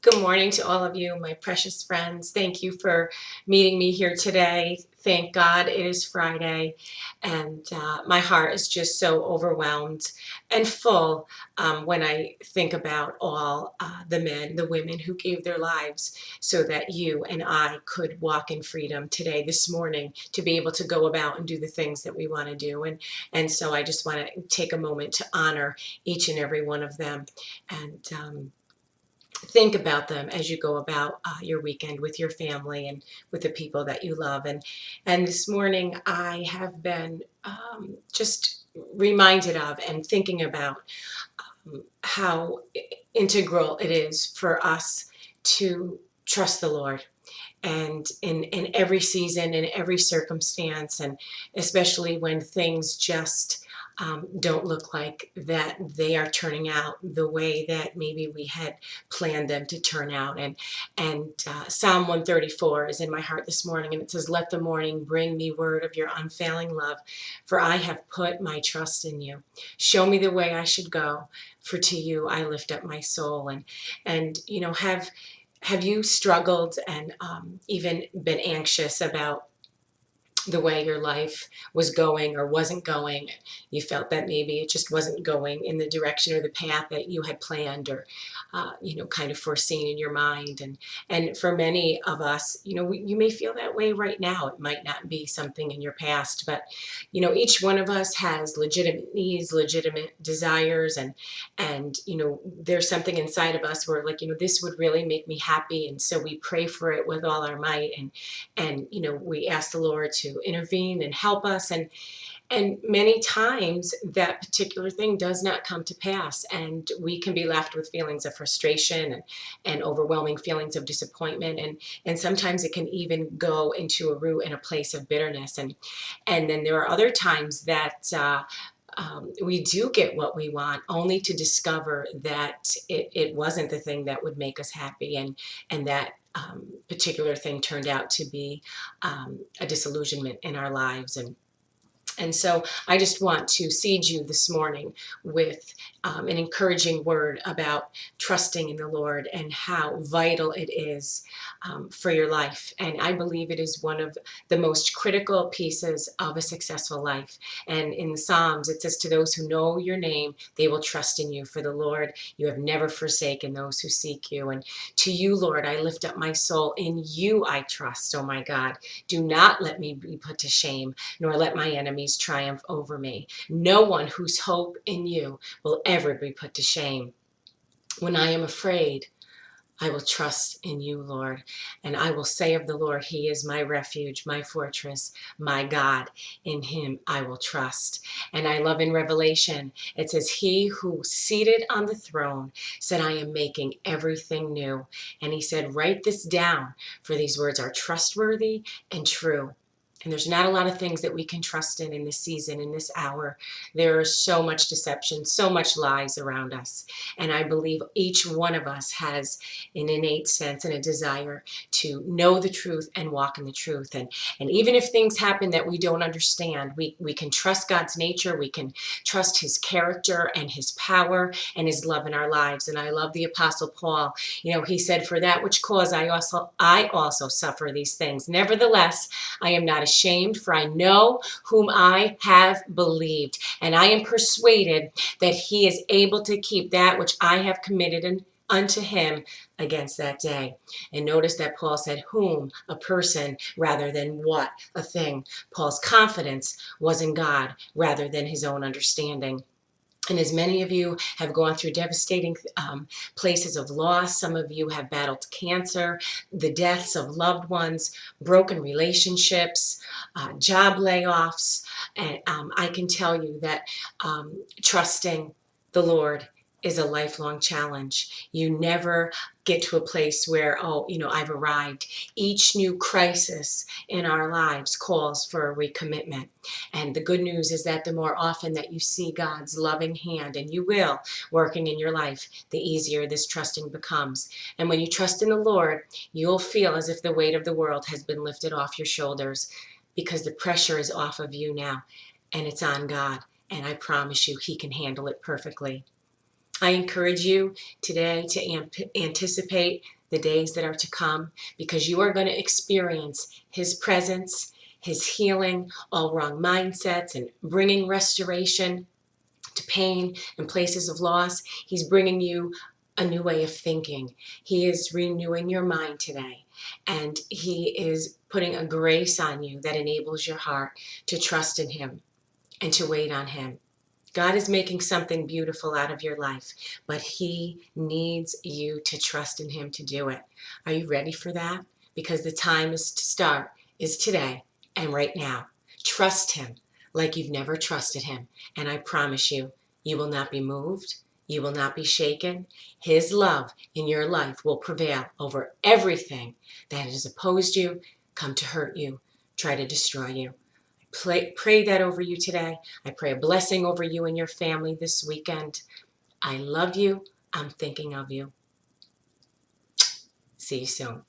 Good morning to all of you, my precious friends. Thank you for meeting me here today. Thank God it is Friday, and my heart is just so overwhelmed and full when I think about all the men, the women who gave their lives so that you and I could walk in freedom today, this morning, to be able to go about and do the things that we want to do. And so I just want to take a moment to honor each and every one of them. And think about them as you go about your weekend with your family and with the people that you love. And this morning I have been just reminded of and thinking about how integral it is for us to trust the Lord. And in every season, in every circumstance, and especially when things just don't look like that they are turning out the way that maybe we had planned them to turn out. And Psalm 134 is in my heart this morning, and it says, "Let the morning bring me word of your unfailing love, for I have put my trust in you. Show me the way I should go, for to you I lift up my soul." And have you struggled and even been anxious about the way your life was going or wasn't going? You felt that maybe it just wasn't going in the direction or the path that you had planned or, kind of foreseen in your mind. And for many of us, you may feel that way right now. It might not be something in your past, but each one of us has legitimate needs, legitimate desires, and there's something inside of us where, like, this would really make me happy, and so we pray for it with all our might, and we ask the Lord to intervene and help us, and many times that particular thing does not come to pass, and we can be left with feelings of frustration and overwhelming feelings of disappointment, and sometimes it can even go into a root and a place of bitterness, and then there are other times that we do get what we want, only to discover that it wasn't the thing that would make us happy, and that particular thing turned out to be a disillusionment in our lives. And so I just want to seed you this morning with an encouraging word about trusting in the Lord and how vital it is for your life. And I believe it is one of the most critical pieces of a successful life. And in the Psalms, it says, "To those who know your name, they will trust in you. For the Lord, you have never forsaken those who seek you. And to you, Lord, I lift up my soul. In you I trust, oh my God. Do not let me be put to shame, nor let my enemies triumph over me. No one whose hope in you will ever be put to shame. When I am afraid, I will trust in you, Lord, and I will say of the Lord, He is my refuge, my fortress, my God. In Him I will trust." And I love in Revelation, it says, "He who seated on the throne said, I am making everything new." And He said, "Write this down, for these words are trustworthy and true." And there's not a lot of things that we can trust in this season, in this hour. There is so much deception, so much lies around us. And I believe each one of us has an innate sense and a desire to know the truth and walk in the truth. And even if things happen that we don't understand, we can trust God's nature. We can trust His character and His power and His love in our lives. And I love the Apostle Paul. He said, "For that which cause I also suffer these things. Nevertheless, I am not ashamed, for I know whom I have believed, and I am persuaded that He is able to keep that which I have committed unto Him against that day." And notice that Paul said whom, a person, rather than what, a thing. Paul's confidence was in God rather than his own understanding. And as many of you have gone through devastating places of loss, some of you have battled cancer, the deaths of loved ones, broken relationships, job layoffs. And I can tell you that trusting the Lord is a lifelong challenge. You never get to a place where, I've arrived. Each new crisis in our lives calls for a recommitment. And the good news is that the more often that you see God's loving hand, and you will, working in your life, the easier this trusting becomes. And when you trust in the Lord, you'll feel as if the weight of the world has been lifted off your shoulders, because the pressure is off of you now, and it's on God. And I promise you, He can handle it perfectly. I encourage you today to anticipate the days that are to come, because you are going to experience His presence, His healing, all wrong mindsets, and bringing restoration to pain and places of loss. He's bringing you a new way of thinking. He is renewing your mind today, and He is putting a grace on you that enables your heart to trust in Him and to wait on Him. God is making something beautiful out of your life, but He needs you to trust in Him to do it. Are you ready for that? Because the time is to start is today and right now. Trust Him like you've never trusted Him, and I promise you, you will not be moved. You will not be shaken. His love in your life will prevail over everything that has opposed you, come to hurt you, try to destroy you. Pray that over you today. I pray a blessing over you and your family this weekend. I love you. I'm thinking of you. See you soon.